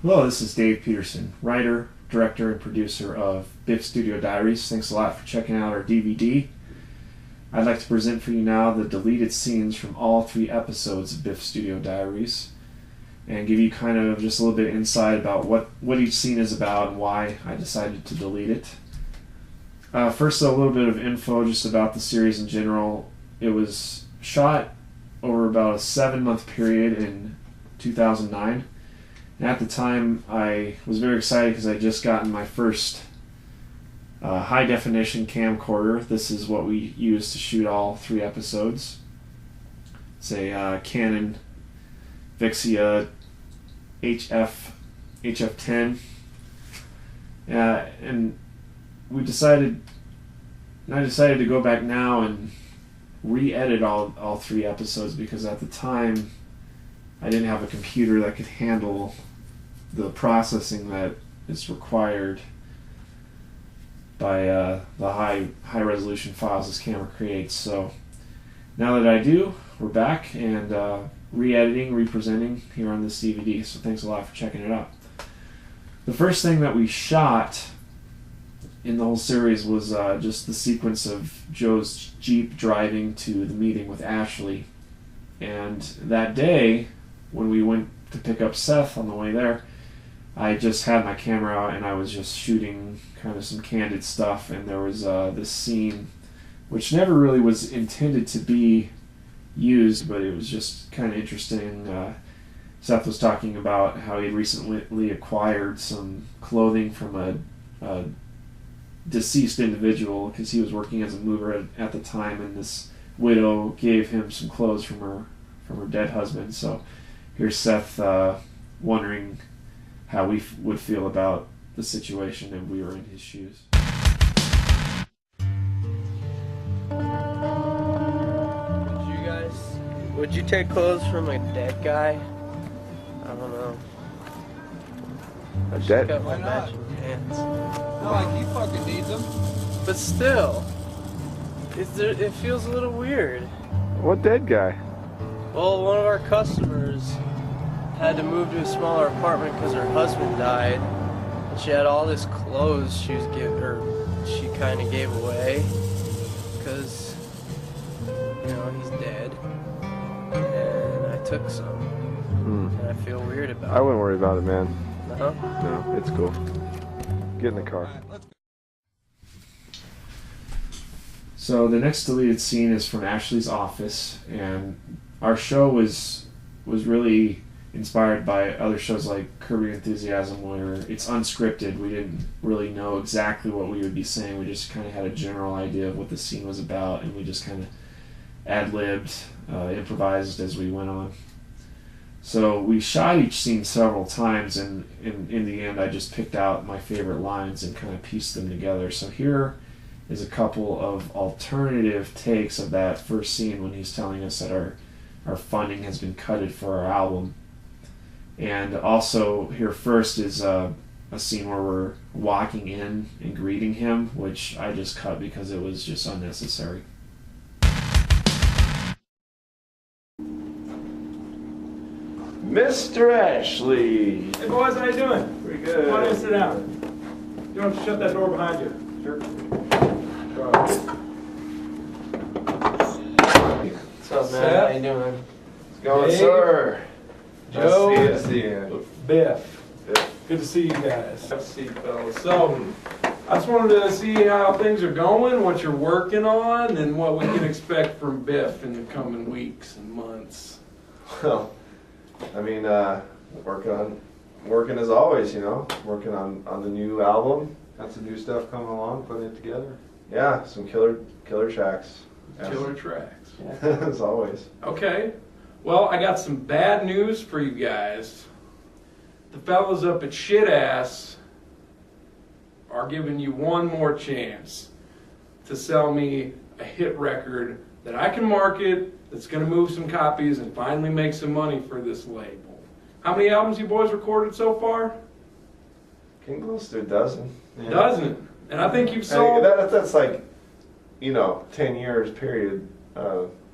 Hello, this is Dave Peterson, writer, director, and producer of Biff Studio Diaries. Thanks a lot for checking out our DVD. I'd like to present for you now the deleted scenes from all 3 episodes of Biff Studio Diaries and give you kind of just a little bit of insight about what each scene is about and why I decided to delete it. First, a little bit of info just about the series in general. It was shot over about a 7-month period in 2009. And at the time, I was very excited because I had just gotten my first high-definition camcorder. This is what we used to shoot all 3 episodes. It's a Canon Vixia HF10. And I decided to go back now and re-edit all 3 episodes because at the time I didn't have a computer that could handle the processing that is required by the high resolution files this camera creates. So now that I do, we're back and re-editing, representing here on this DVD. So thanks a lot for checking it out. The first thing that we shot in the whole series was just the sequence of Joe's Jeep driving to the meeting with Ashley. And that day, when we went to pick up Seth on the way there, I just had my camera out and I was just shooting kind of some candid stuff, and there was this scene which never really was intended to be used, but it was just kind of interesting. Seth was talking about how he recently acquired some clothing from a deceased individual because he was working as a mover at the time, and this widow gave him some clothes from her dead husband. So here's Seth wondering how we would feel about the situation if we were in his shoes. Would you take clothes from a dead guy? I don't know. A dead? Got my matching pants. Not like you fucking need them. But still, it feels a little weird. What dead guy? Well, one of our customers had to move to a smaller apartment because her husband died, and she had all this clothes she kind of gave away because he's dead, and I took some, and I feel weird about it. I wouldn't worry about it, man. No? No, it's cool. Get in the car. So the next deleted scene is from Ashley's office, and our show was really inspired by other shows like Curb Your Enthusiasm, where it's unscripted. We didn't really know exactly what we would be saying. We just kind of had a general idea of what the scene was about, and we just kind of ad-libbed, improvised as we went on. So we shot each scene several times, and in the end I just picked out my favorite lines and kind of pieced them together. So here is a couple of alternative takes of that first scene when he's telling us that our funding has been cutted for our album. And also here first is a scene where we're walking in and greeting him, which I just cut because it was just unnecessary. Mr. Ashley. Hey boys, how you doing? Pretty good. Come on in, sit down. You want to shut that door behind you? Sure. What's up, man? How you doing? What's going, Hey. sir? Joe. Nice to see you. Biff. Biff. Good to see you guys. Have a seat, fellas. So, I just wanted to see how things are going, what you're working on, and what we can expect from Biff in the coming weeks and months. Well, I mean, working as always, working on the new album. Got some new stuff coming along, putting it together. Yeah, some killer tracks. Killer tracks. As always. Okay. Well, I got some bad news for you guys. The fellas up at Shit Ass are giving you one more chance to sell me a hit record that I can market, that's going to move some copies and finally make some money for this label. How many albums you boys recorded so far? Getting close to a dozen. Yeah. Dozen. And I think you've sold... That's like, 10 years period.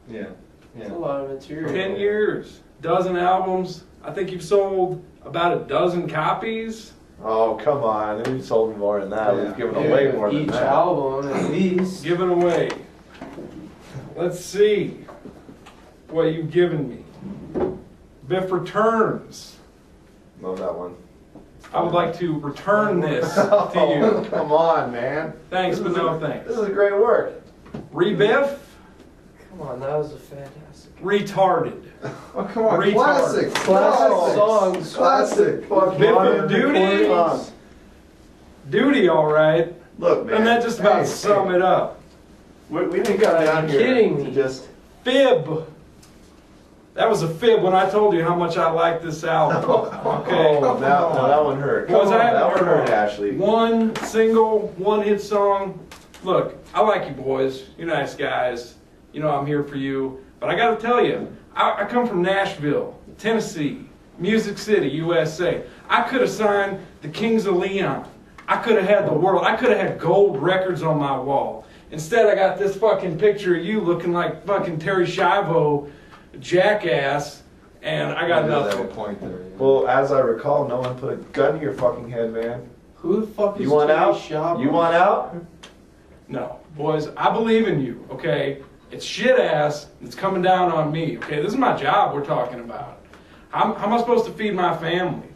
Yeah. That's a lot of material. 10 years, dozen albums. I think you've sold about a dozen copies. Oh, come on. We've sold more than that. We've given away more than Each that. album, at least. Given away. Let's see what you've given me. Biff Returns. Love that one. I would like to return this to Oh, you. come on, man. Thanks, but no thanks. This is great work. Rebiff, Come on, that was a fantastic. retarded. Oh, come on. Retard. Classic. Classic songs. Classic. Biff and Duty. Duty, all right. Look, man. And that just about sum it up. We didn't come down here kidding to me. just... Fib. That was a fib when I told you how much I like this album. Okay. Oh, that one hurt. Was I that one hurt, hurt? Ashley. One single, one hit song. Look, I like you boys. You're nice guys. You know I'm here for you. But I got to tell you, I come from Nashville, Tennessee, Music City, USA. I could have signed the Kings of Leon. I could have had the world. I could have had gold records on my wall. Instead, I got this fucking picture of you looking like fucking Terry Schiavo, jackass, and I got nothing. Point there. Yeah. Well, as I recall, no one put a gun to your fucking head, man. Who the fuck is You want Terry out? Schiavo? You want out? No, boys, I believe in you, okay? It's shit ass that's coming down on me, okay? This is my job we're talking about. How am I supposed to feed my family?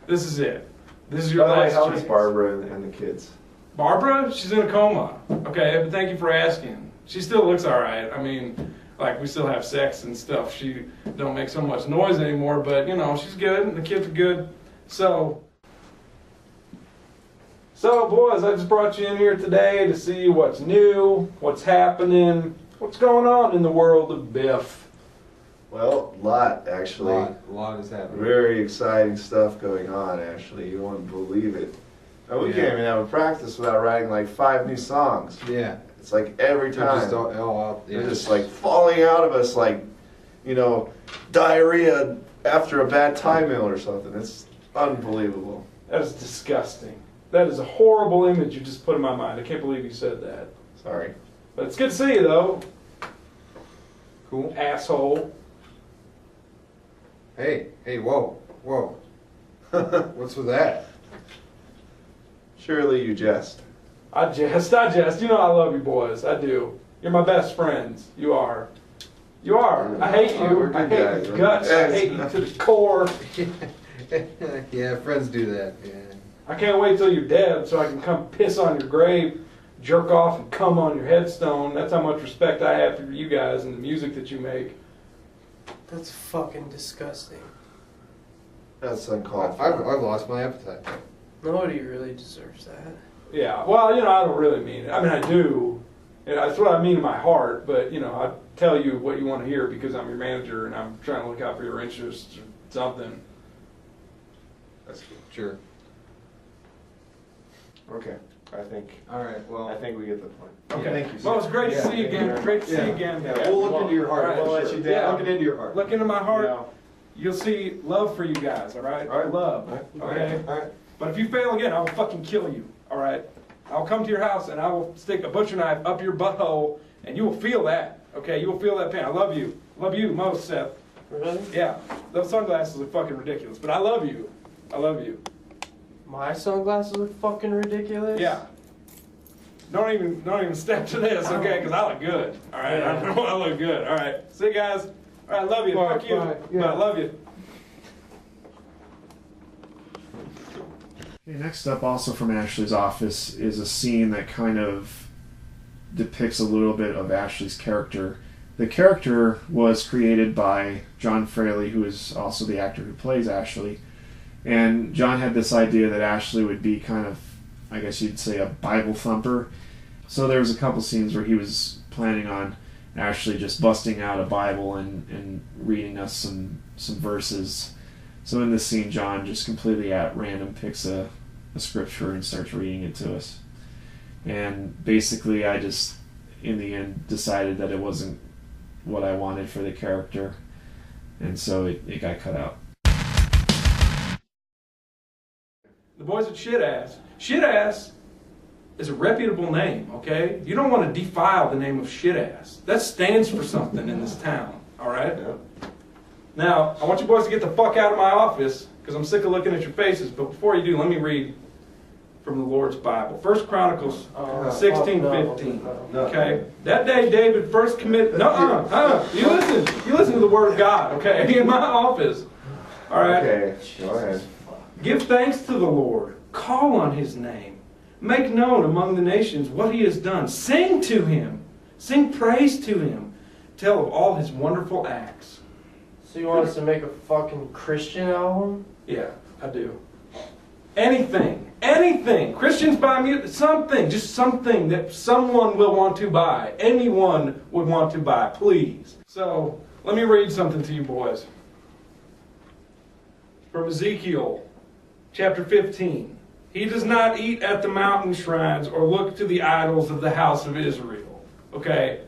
This is it. This is your By the way, last how chance. is Barbara and the kids? Barbara, she's in a coma, okay? But thank you for asking. She still looks all right. I mean, like, we still have sex and stuff. She don't make so much noise anymore, but, you know, she's good, and the kids are good. So, boys, I just brought you in here today to see what's new, what's happening, what's going on in the world of Biff. Well, a lot, actually. A lot is happening. Very exciting stuff going on, Ashley. You won't believe it. And we Yeah. can't even have a practice without writing like 5 new songs. Yeah. It's like every They're time. just all out. They're just like falling out of us like, you know, diarrhea after a bad time meal or something. It's unbelievable. That is disgusting. That is a horrible image you just put in my mind. I can't believe you said that. Sorry. But it's good to see you, though, cool. asshole. Hey, whoa. What's with that? Surely you jest. I jest. You know I love you boys. I do. You're my best friends. You are. You are. I hate you. We're I good hate guys. your guts. I hate you to the core. Yeah, friends do that. Yeah. I can't wait till you're dead so I can come piss on your grave, jerk off, and come on your headstone. That's how much respect I have for you guys and the music that you make. That's fucking disgusting. That's uncalled for. I've lost my appetite. Nobody really deserves that. Yeah, well, you know, I don't really mean it. I mean, I do. You know, that's what I mean in my heart, but, you know, I tell you what you want to hear because I'm your manager and I'm trying to look out for your interests or something. That's good. Sure. Okay. I think Well. we get the point. Okay. Thank you. Well, it's great to Yeah. see you again. Great to see you again. Yeah, we'll look into your heart. All right, We'll let sure. you down. Yeah. Looking into your heart. Look into my heart. Yeah. You'll see love for you guys, all right? All right. Love, okay? All right. But if you fail again, I will fucking kill you, all right? I'll come to your house and I will stick a butcher knife up your butthole and you will feel that, okay? You will feel that pain. I love you. Love you most, Seth. Really? Yeah, those sunglasses are fucking ridiculous, but I love you. I love you. My sunglasses look fucking ridiculous? Yeah. Don't even step to this, okay? Because I look good, all right? Yeah. I know I look good, all right? See you guys. All right, love you. Bye, Fuck you. bye. But I love you. Okay, next up, also from Ashley's office, is a scene that kind of depicts a little bit of Ashley's character. The character was created by John Fraley, who is also the actor who plays Ashley. And John had this idea that Ashley would be kind of, I guess you'd say, a Bible thumper. So there was a couple scenes where he was planning on Ashley just busting out a Bible and reading us some verses. So in this scene, John just completely at random picks a scripture and starts reading it to us. And basically I just, in the end, decided that it wasn't what I wanted for the character. And so it got cut out. The boys at Shit Ass. Shit Ass is a reputable name, okay? You don't want to defile the name of Shit Ass. That stands for something in this town, all right? Yeah. Now, I want you boys to get the fuck out of my office because I'm sick of looking at your faces. But before you do, let me read from the Lord's Bible. 1 Chronicles 16:15. Okay? That day David first committed... You listen to the Word of God, okay? In my office. All right? Okay, go ahead. Give thanks to the Lord. Call on His name. Make known among the nations what He has done. Sing to Him. Sing praise to Him. Tell of all His wonderful acts. So you want us to make a fucking Christian album? Yeah, I do. Anything. Christians buy music. Just something that someone will want to buy. Anyone would want to buy, please. So, let me read something to you boys. From Ezekiel, chapter 15. He does not eat at the mountain shrines or look to the idols of the house of Israel. Okay?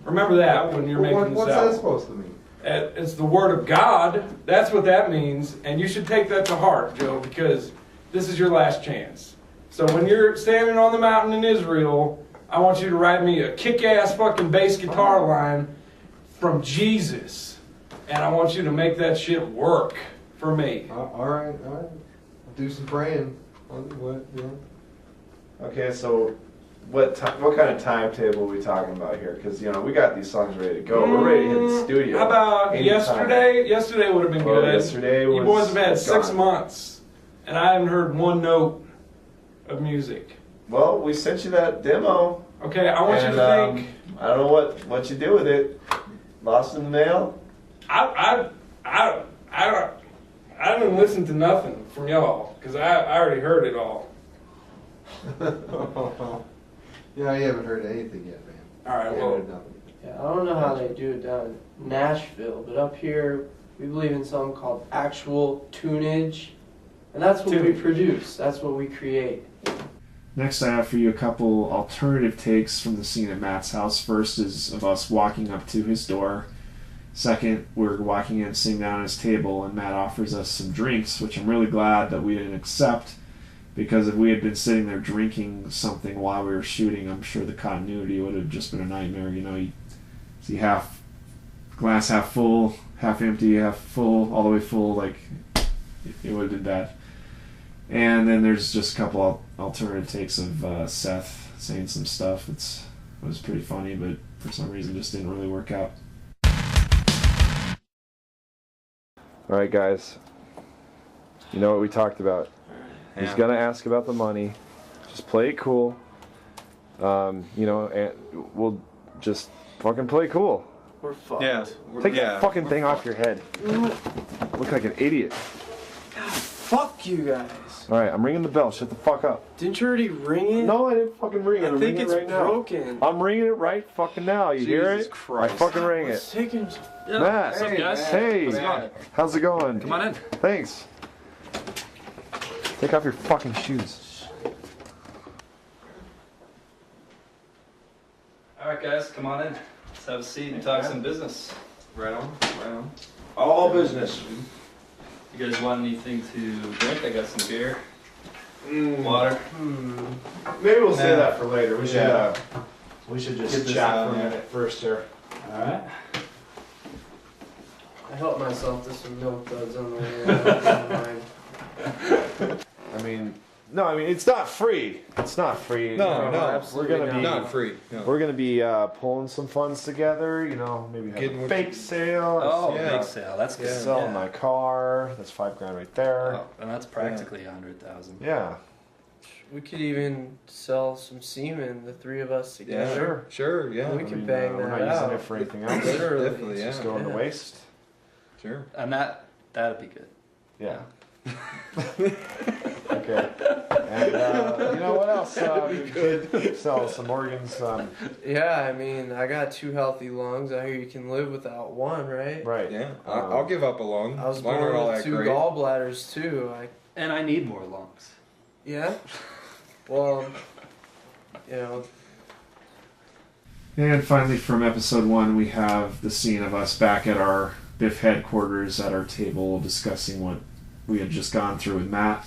Remember that when you're making this What's album. that supposed to mean? It's the Word of God. That's what that means. And you should take that to heart, Joe, because this is your last chance. So when you're standing on the mountain in Israel, I want you to write me a kick-ass fucking bass guitar line from Jesus. And I want you to make that shit work for me. All right. I'll do some praying. Okay, so what kind of timetable are we talking about here? Because, we got these songs ready to go. We're ready to hit the studio. How about anytime. yesterday? Yesterday would have been Well, good. yesterday You was boys have had 6 gone. months, and I haven't heard one note of music. Well, we sent you that demo. Okay, I want you and, to think. I don't know what you do with it. Lost in the mail? I haven't listened to nothing from y'all because I already heard it all. Yeah, you haven't heard anything yet, man. All right, You well, haven't heard nothing. Yeah, I don't know how they do it down in Nashville, but up here we believe in something called actual tunage, and that's what we Tunage. produce. That's what we create. Next, I have for you a couple alternative takes from the scene at Matt's house. First is of us walking up to his door. Second, we're walking in, sitting down at his table, and Matt offers us some drinks, which I'm really glad that we didn't accept, because if we had been sitting there drinking something while we were shooting, I'm sure the continuity would have just been a nightmare. You see glass half full, half empty, half full, all the way full, like, it would have been bad. And then there's just a couple alternative takes of Seth saying some stuff. It was pretty funny, but for some reason just didn't really work out. All right, guys. You know what we talked about. He's going to ask about the money. Just play it cool. And we'll just fucking play cool. We're fucked. Yeah. Take that fucking thing off your head. Look like an idiot. Fuck you guys. All right, I'm ringing the bell. Shut the fuck up. Didn't you already ring it? No, I didn't fucking ring it. I I'm think ringing it's it right broken. now. I'm ringing it right fucking now. You hear it? Jesus Christ. I fucking rang It's it. taking... Matt. What's up, guys? Hey. How's it going? How's it going? Come on in. Thanks. Take off your fucking shoes. All right, guys, come on in. Let's have a seat and talk some business. Right on. All business. You guys want anything to drink? I got some beer, water. Maybe we'll say Nah. that for later. We should. Yeah. We should Get just this chat out, for a yeah. minute first here. All right. I helped myself to some milk duds on the way out. I mean, it's not free. It's not free. No, no, absolutely we're gonna be Not free. No. We're gonna be pulling some funds together. Maybe have Getting a what fake sale. Oh, Yeah. big sale. That's good. Selling my car. That's $5,000 right there. Oh, and that's practically 100,000. Yeah. We could even sell some semen, the three of us together. Sure, yeah. We can bang We're that not using out. it for anything else. Literally. Definitely, yeah. Just go in the Yeah. waste. Sure. And that'd be good. Yeah. Okay. And what else? We could sell some organs. Yeah, I mean, I got 2 healthy lungs. I hear you can live without one, right? Right. Yeah. I'll give up a lung. I was Mine aren't born all with that 2 great. gallbladders too. And I need more lungs. Yeah. Well, And finally, from episode 1, we have the scene of us back at our Biff headquarters at our table discussing what we had just gone through with Matt.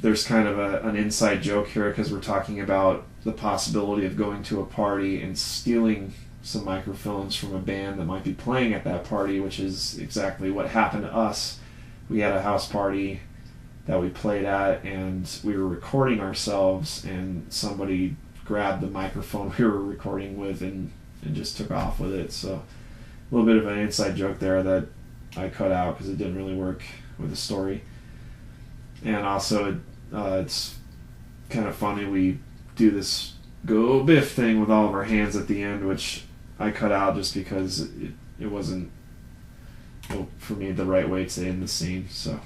There's kind of an inside joke here because we're talking about the possibility of going to a party and stealing some microfilms from a band that might be playing at that party, which is exactly what happened to us. We had a house party that we played at, and we were recording ourselves, and somebody grabbed the microphone we were recording with and just took off with it. So a little bit of an inside joke there that I cut out because it didn't really work with the story. And also it's kind of funny, we do this go Biff thing with all of our hands at the end, which I cut out just because it wasn't, well, for me, the right way to end the scene. So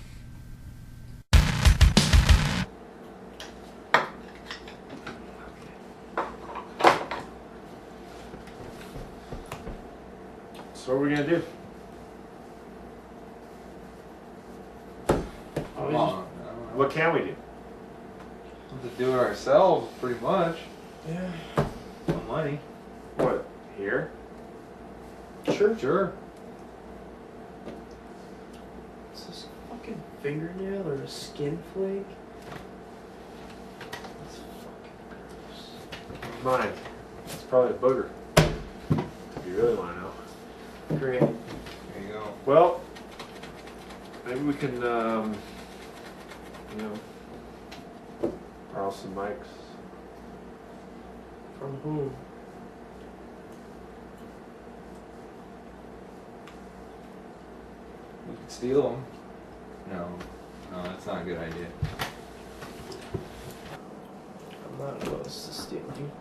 what are we gonna do? Come on. What can we do? To do it ourselves, pretty much. Yeah. No money. What, here? Sure. Sure. Is this a fucking fingernail or a skin flake? That's fucking gross. Mine. It's probably a booger. If you really want to know. Great. There you go. Well, maybe we can, borrow some mics. From whom? We could steal them. No, that's not a good idea. I'm not opposed to stealing.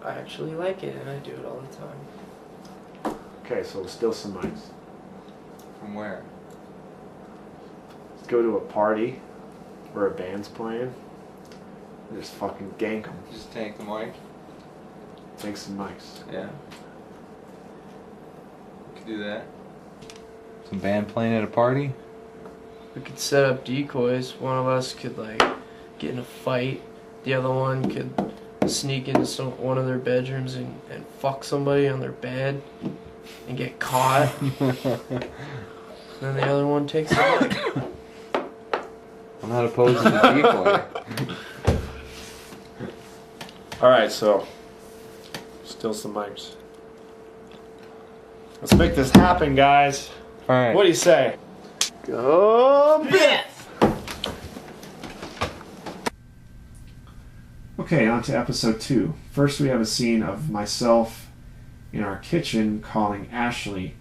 I actually like it, and I do it all the time. Okay, so we'll steal some mics. From where? Let's go to a party where a band's playing and just fucking gank them. Just take the mic? Take some mics. Yeah. We could do that. Some band playing at a party? We could set up decoys. One of us could like get in a fight. The other one could sneak into one of their bedrooms and fuck somebody on their bed and get caught. Then the other one takes the mic. I'm not opposed to the decoy. Alright, so steal some mics. Let's make this happen, guys. Alright. What do you say? Go Biff! Okay, on to episode 2. First we have a scene of myself in our kitchen calling Ashley.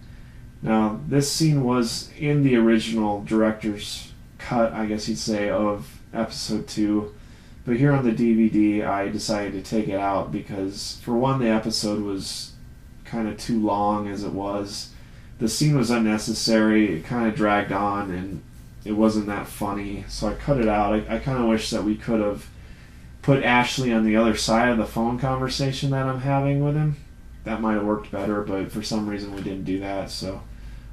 Now, this scene was in the original director's cut, I guess you'd say, of episode 2. But here on the DVD, I decided to take it out because, for one, the episode was kind of too long as it was. The scene was unnecessary, it kind of dragged on, and it wasn't that funny, so I cut it out. I kind of wish that we could have put Ashley on the other side of the phone conversation that I'm having with him. That might have worked better, but for some reason we didn't do that, so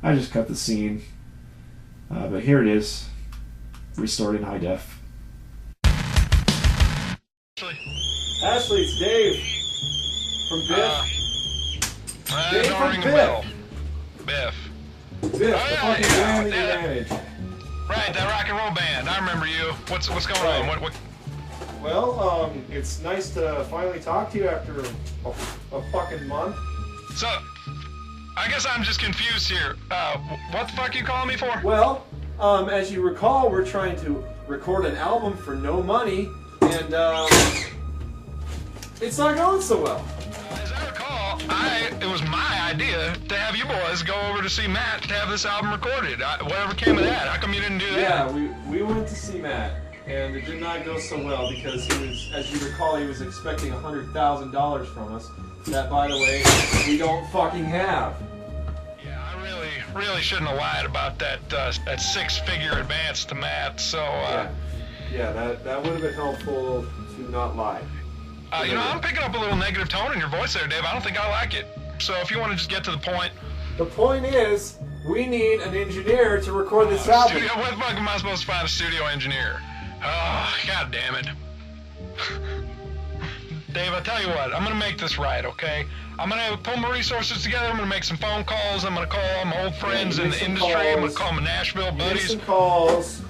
I just cut the scene. But here it is, restored in high def. Ashley, it's Dave from Biff. Dave don't from ring a Biff. bell. Biff. Biff, the yeah, fucking yeah, band that you yeah. manage. Right, that rock and roll band. I remember you. What's going Right. on? What? Well, it's nice to finally talk to you after a fucking month. So, I guess I'm just confused here. What the fuck you calling me for? Well, as you recall, we're trying to record an album for no money, and it's not going so well. As I recall, it was my idea to have you boys go over to see Matt to have this album recorded. Whatever came of that? How come you didn't do that? Yeah, we went to see Matt, and it did not go so well because he was, as you recall, he was expecting $100,000 from us. That, by the way, we don't fucking have. Yeah, I really shouldn't have lied about that six-figure advance to Matt. So, Yeah, that would have been helpful to not lie. I'm picking up a little negative tone in your voice there, Dave. I don't think I like it. So if you want to just get to the point. The point is, we need an engineer to record this album. Where the fuck am I supposed to find a studio engineer? Oh, god damn it. Dave, I'll tell you what, I'm gonna make this right, okay? I'm gonna pull my resources together, I'm gonna make some phone calls, I'm gonna call all my old friends in the industry, I'm gonna call my Nashville Make buddies. some calls.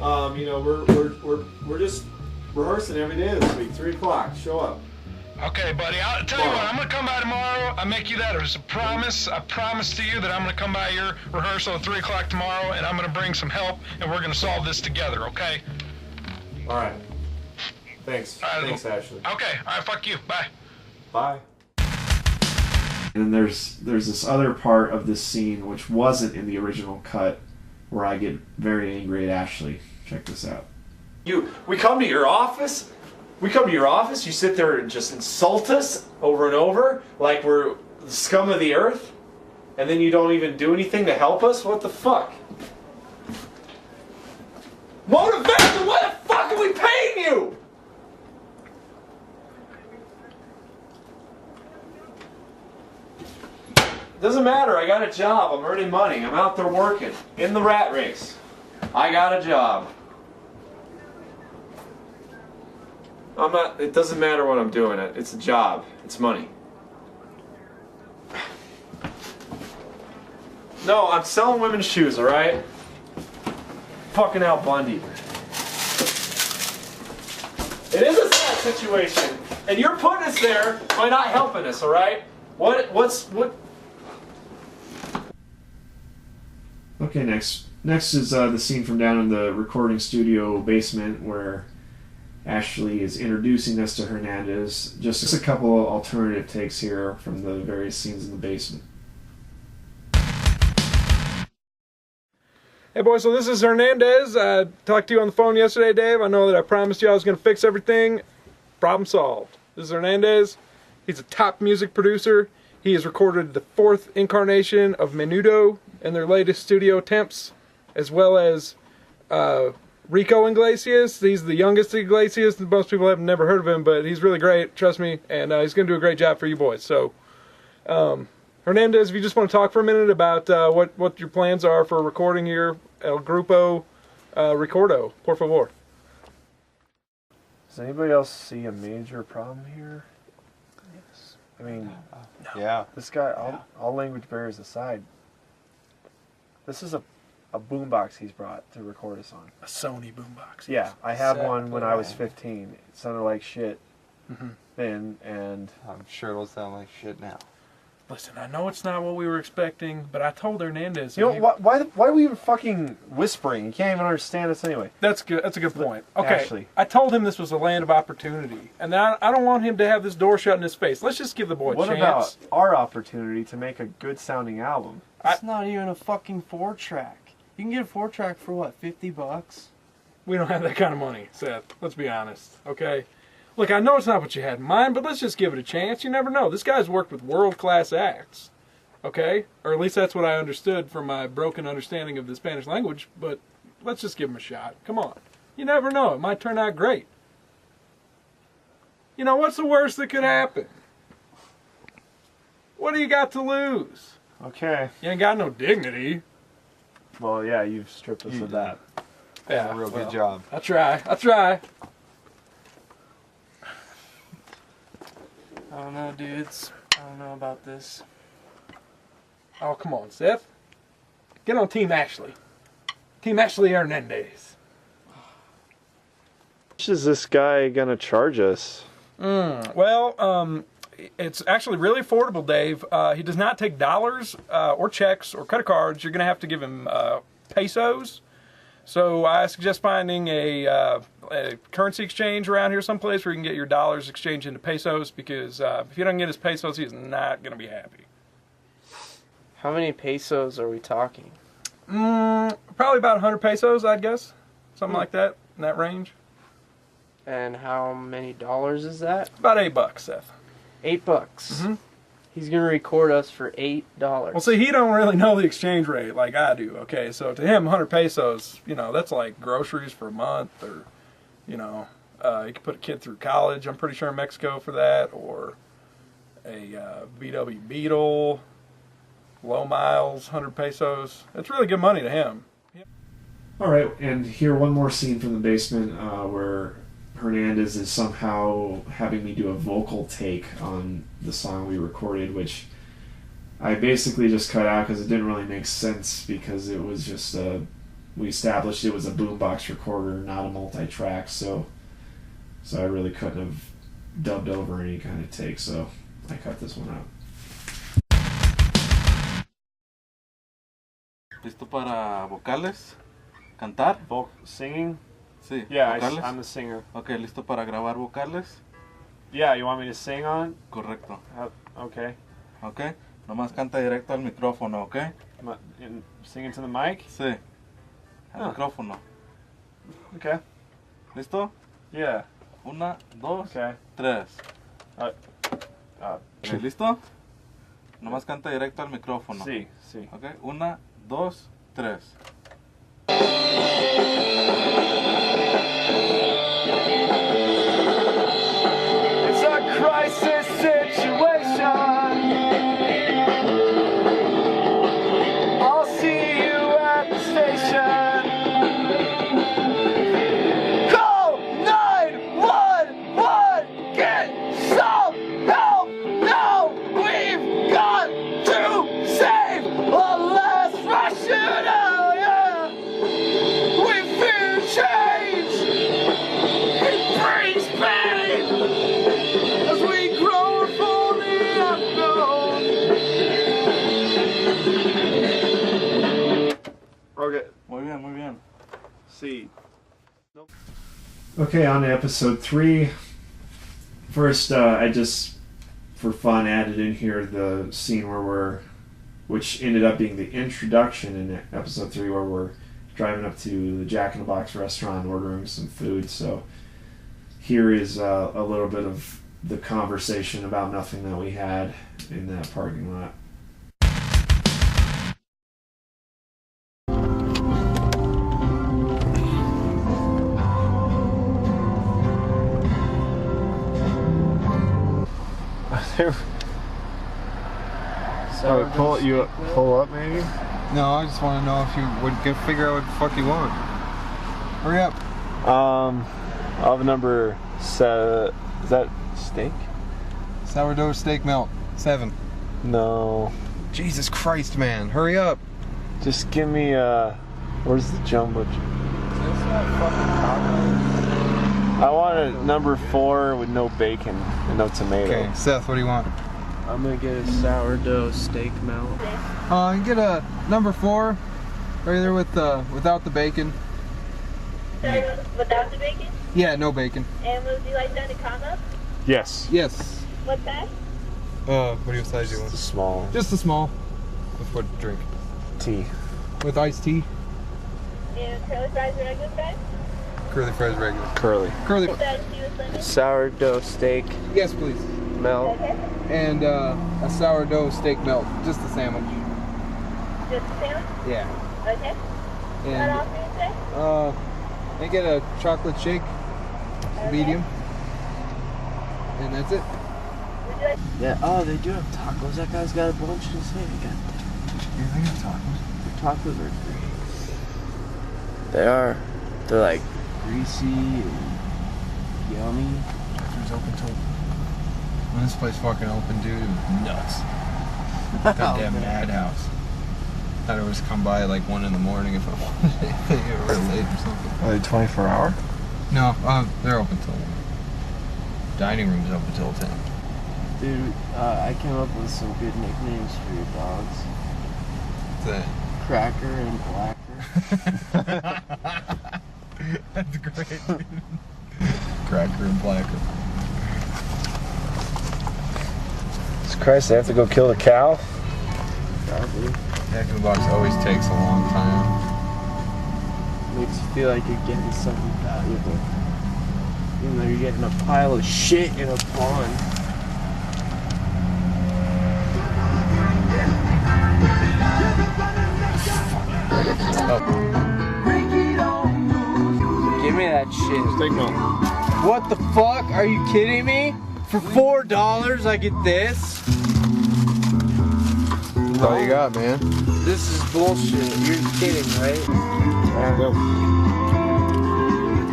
We're just rehearsing every day this week, 3 o'clock. Show up. Okay, buddy, I'll tell you what, I'm gonna come by tomorrow. I make you that as a promise. I promise to you that I'm gonna come by your rehearsal at 3 o'clock tomorrow, and I'm gonna bring some help, and we're gonna solve this together, okay? All right. Thanks. Thanks, Ashley. Okay, all right, fuck you. Bye. Bye. And then there's this other part of this scene which wasn't in the original cut where I get very angry at Ashley. Check this out. We come to your office. You sit there and just insult us over and over like we're the scum of the earth, and then you don't even do anything to help us? What the fuck? Motivation? Why the fuck are we paying you? Doesn't matter, I got a job, I'm earning money, I'm out there working, in the rat race. I got a job. It doesn't matter what I'm doing, it's a job, it's money. No, I'm selling women's shoes, alright? Fucking Al Bundy. It is a sad situation, and you're putting us there by not helping us, alright? What? Okay, next is the scene from down in the recording studio basement where Ashley is introducing us to Hernandez. Just a couple of alternative takes here from the various scenes in the basement. Hey boys, so this is Hernandez. I talked to you on the phone yesterday, Dave. I know that I promised you I was going to fix everything. Problem solved. This is Hernandez. He's a top music producer. He has recorded the 4th incarnation of Menudo in their latest studio attempts, as well as Rico Iglesias. He's the youngest Iglesias. Most people have never heard of him, but he's really great, trust me, and he's going to do a great job for you boys. So, Hernandez, if you just want to talk for a minute about what your plans are for recording here, El Grupo Recordo, por favor. Does anybody else see a major problem here? Yes. I mean, Yeah. this guy, all language barriers aside, this is a boombox he's brought to record us on. A Sony boombox. Yeah, I have one when I was 15. It sounded like shit then, and I'm sure it'll sound like shit now. Listen, I know it's not what we were expecting, but I told Hernandez. you know why are we even fucking whispering? You can't even understand us anyway. That's good. That's a good point. Okay, Ashley. I told him this was a land of opportunity, and I don't want him to have this door shut in his face. Let's just give the boy a What chance. about our opportunity to make a good sounding album? It's not even a fucking 4-track. You can get a 4-track for what, $50? We don't have that kind of money, Seth. Let's be honest, okay? Look, I know it's not what you had in mind, but let's just give it a chance. You never know. This guy's worked with world-class acts, okay? Or at least that's what I understood from my broken understanding of the Spanish language, but let's just give him a shot. Come on. You never know. It might turn out great. You know, what's the worst that could happen? What do you got to lose? Okay. You ain't got no dignity. Well, yeah, you've stripped us of that. Yeah, A real good job. I try. I don't know, dudes. I don't know about this. Oh, come on, Seth. Get on Team Ashley. Team Ashley Hernandez. How much is this guy gonna charge us? Well, it's actually really affordable, Dave. He does not take dollars or checks or credit cards. You're going to have to give him pesos. So I suggest finding a currency exchange around here someplace where you can get your dollars exchanged into pesos, because if you don't get his pesos, he's not going to be happy. How many pesos are we talking? Probably about 100 pesos, I'd guess. Something like that, in that range. And how many dollars is that? About $8, Seth. $8. Mm-hmm. He's gonna record us for $8. Well, see, he don't really know the exchange rate like I do. Okay, so to him, 100 pesos, that's like groceries for a month, or, you could put a kid through college. I'm pretty sure in Mexico for that, or a VW Beetle, low miles, 100 pesos. It's really good money to him. All right, and here one more scene from the basement where Hernandez is somehow having me do a vocal take on the song we recorded, which I basically just cut out because it didn't really make sense, because it was just we established it was a boombox recorder, not a multi-track, so I really couldn't have dubbed over any kind of take, so I cut this one out. ¿Listo para vocales? ¿Cantar? Singing? Sí. Yeah, vocales. I'm the singer. Ok, ¿listo para grabar vocales? Yeah, you want me to sing on? Correcto. Okay. Ok, nomás canta directo al micrófono, ¿ok? Sing into the mic? Sí. Al micrófono. Okay. ¿Listo? Yeah. 1, 2, Okay. 3. Okay, ¿Listo? Nomás canta directo al micrófono. Sí, sí. Ok, 1, 2, 3. It's a crisis situation. I'll see you at the station. Call 911. Get some help now. We've got to save the last Russian. Yeah. We fear change. It brings pain as we grow for the unknown. Okay. Muy bien, muy bien. See. Okay, on to episode 3. First, I just, for fun, added in here the scene which ended up being the introduction in episode 3, where we're driving up to the Jack in the Box restaurant, ordering some food. So here is a little bit of the conversation about nothing that we had in that parking lot. You pull up maybe? No, I just want to know if you would figure out what the fuck you want. Hurry up. I'll have number 7. Is that steak? Sourdough steak melt. 7. No. Jesus Christ, man. Hurry up. Just give me where's the jumbo? I want a number 4 with no bacon and no tomato. Okay, Seth, what do you want? I'm gonna get a sourdough steak melt. You get a number 4, right there with without the bacon. Sorry, without the bacon? Yeah, no bacon. And would you like that to come up? Yes. Yes. What size? What do you size you want? Just a small. Just a small. With what drink? Tea. With iced tea. And curly fries or regular fries? Curly fries regular. Curly. Curly. Sourdough steak Yes, please. melt. Okay. And a sourdough steak melt. Just a sandwich. Just a sandwich? Yeah. Okay. What And else do you say? I get a chocolate shake, medium. And that's it. Would you like Yeah. Oh, they do have tacos. That guy's got a bunch in his hand. Yeah, they got tacos. Their tacos are great. They are. They're like greasy and yummy. Drive-thru's open till when this place fucking open, dude, it was nuts. Goddamn madhouse. I'd always come by at like 1 in the morning if I wanted anything real late or something. Are they 24 hour? No, they're open till 1. Dining room's open till 10. Dude, I came up with some good nicknames for your dogs. What's that? Cracker and Blacker. That's great, dude. Cracker and Blacker. Jesus Christ, they have to go kill the cow? Probably. Jack in the Box always takes a long time. Makes you feel like you're getting something valuable. Even though you're getting a pile of shit in a pond. Give me that shit. Steak melt. What the fuck? Are you kidding me? For $4 I get this? That's all you got, man. This is bullshit. You're kidding, right?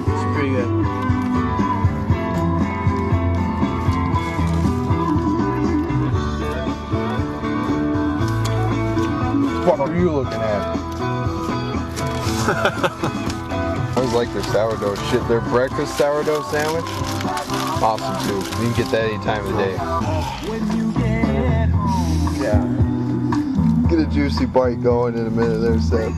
It's pretty good. What are you looking at? Where's always like their sourdough shit. Their breakfast sourdough sandwich, awesome too. You can get that any time of the day. Yeah. Get a juicy bite going in a minute there, Seth.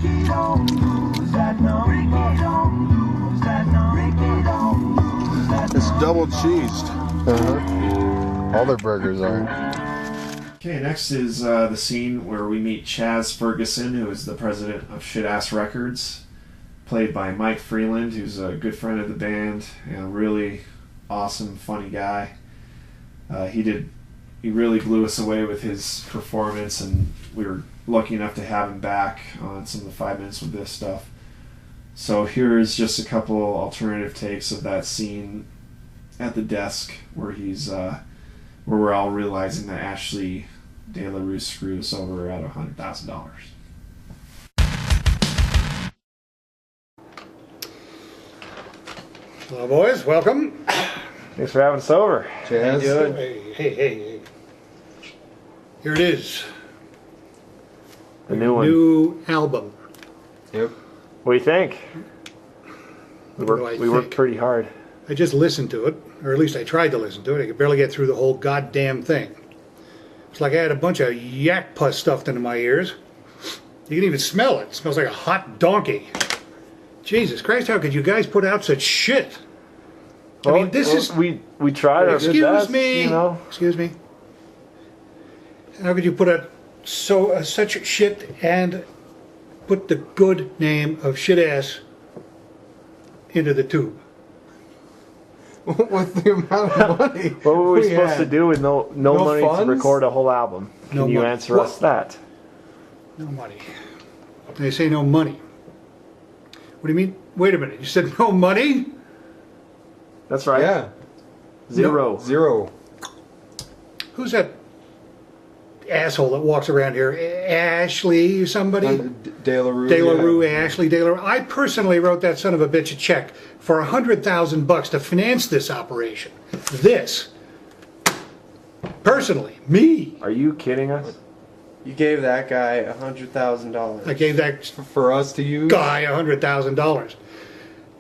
It's double cheesed. All their burgers are. Okay, next is the scene where we meet Chaz Ferguson, who is the president of Shit Ass Records, played by Mike Freeland, who's a good friend of the band and a really awesome, funny guy. He really blew us away with his performance, and we were lucky enough to have him back on some of the 5 Minutes with Biff stuff. So here is just a couple alternative takes of that scene at the desk where where we're all realizing that Ashley De La Rue screwed us over at $100,000. Hello, boys. Welcome. Thanks for having us over. Chaz. Hey. Here it is. The new one. New album. Yep. What do you think? We worked pretty hard. I just listened to it, or at least I tried to listen to it. I could barely get through the whole goddamn thing. It's like I had a bunch of yak pus stuffed into my ears. You can even smell it. It smells like a hot donkey. Jesus Christ, how could you guys put out such shit? I mean, this is... We tried our best, Excuse me. you know? Excuse me. How could you put out such shit and put the good name of shit ass into the tube? With the amount of money. What were we supposed to do with no money funds? to record a whole album? No Can you money. answer us that? No money. They say no money. What do you mean? Wait a minute. You said no money? That's right. Yeah. Zero. Who's that asshole that walks around here? Ashley somebody? De La Rue. De La Rue, Ashley De La Rue. I personally wrote that son of a bitch a check for $100,000 to finance this operation. This. Personally. Me. Are you kidding us? You gave that guy $100,000. I gave that For us to use? guy $100,000.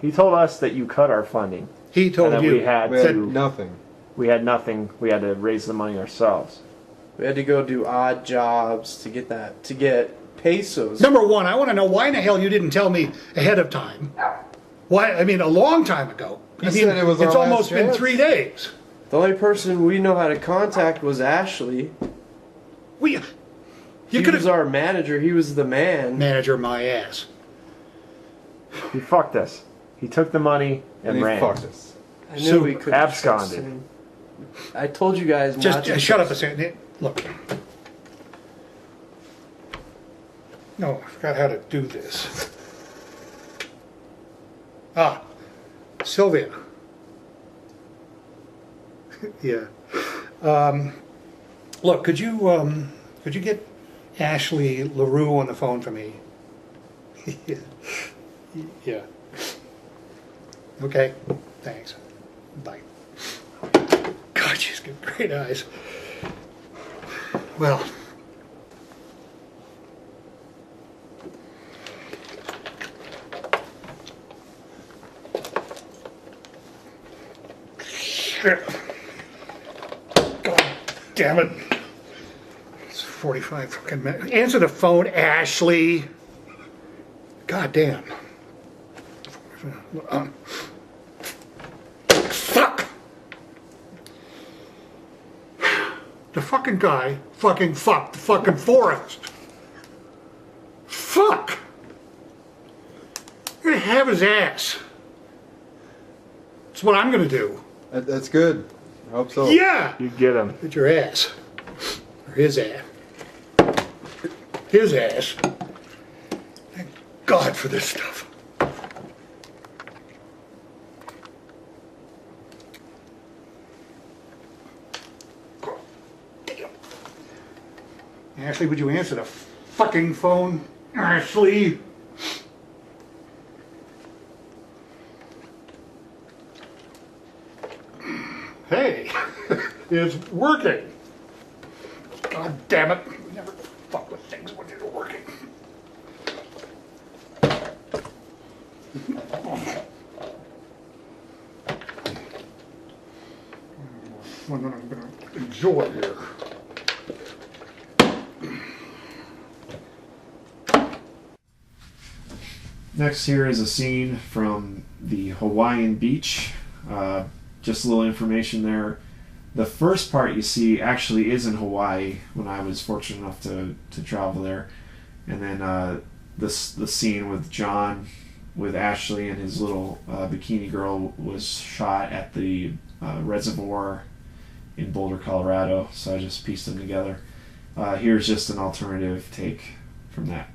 He told us that you cut our funding. He told and that you. we had nothing. We had nothing. We had to raise the money ourselves. We had to go do odd jobs to get pesos. Number one, I want to know why in the hell you didn't tell me ahead of time. Why? I mean, a long time ago. He said it was our it's last almost been chance. 3 days. The only person we know how to contact was Ashley. He was our manager. He was the man. Manager my ass. He fucked us. He took the money and he ran. fucked us. I knew we couldn't trust absconded. him. I told you guys not Just to shut up a second. Look. No, I forgot how to do this. Ah, Sylvia. Yeah. Look, could you get Ashley LaRue on the phone for me? Yeah. Okay. Thanks. Bye. God, she's got great eyes. Well. Shit. God damn it. It's 45 fucking minutes. Answer the phone, Ashley. God damn. Fuck! The fucking guy fucking fucked the fucking forest. Fuck! I'm gonna have his ass. That's what I'm gonna do. That's good. I hope so. Yeah! You get him. Get your ass. Or his ass. His ass. Thank God for this stuff. Ashley, would you answer the fucking phone? Ashley! Hey, it's working. God damn it. We never fuck with things when they're working. one that I'm going to enjoy here. Next here is a scene from the Hawaiian beach. Just a little information there. The first part you see actually is in Hawaii when I was fortunate enough to travel there. And then the scene with John, with Ashley and his little bikini girl was shot at the reservoir in Boulder, Colorado. So I just pieced them together. Here's just an alternative take from that.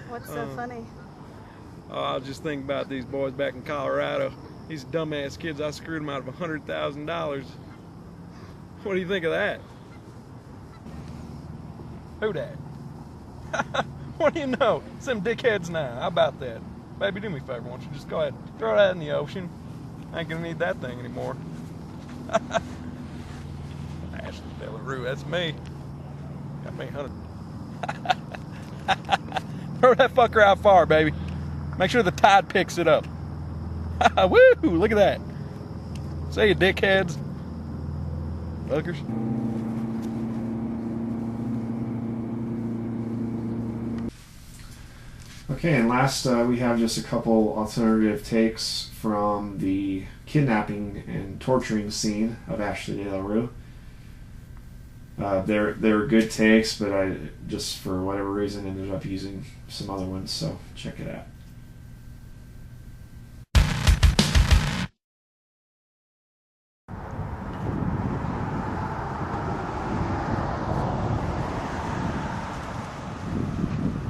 What's so funny? Oh, I was just thinking about these boys back in Colorado. These dumbass kids, I screwed them out of $100,000. What do you think of that? Who dat? What do you know? Some dickheads now. How about that? Baby, do me a favor, won't you just go ahead and throw that in the ocean? I ain't gonna need that thing anymore. Ashley Delarue, that's me. Got me 100. Throw that fucker out far, baby. Make sure the tide picks it up. Woo! Look at that. Say you dickheads. Fuckers. Okay, and last we have just a couple alternative takes from the kidnapping and torturing scene of Ashley Delarue. They're good takes, but I just for whatever reason ended up using some other ones, so check it out.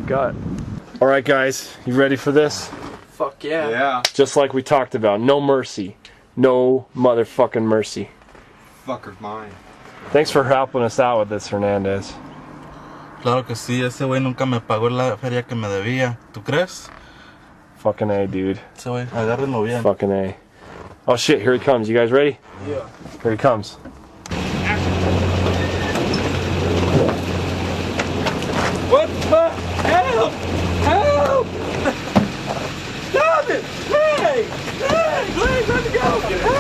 Got it. All right, guys, you ready for this? Fuck yeah. Yeah. Just like we talked about, no mercy, no motherfucking mercy. Fucker's mine. Thanks for helping us out with this, Hernandez. Claro que sí, ese güey nunca me pagó la feria que me debía. ¿Tú crees? Fucking A, dude. Ese güey, agárrenlo bien. Fucking A. Oh shit, here he comes. You guys ready? Yeah. Here he comes. What the hell? Help! Stop it! Hey! Hey! Please let me go!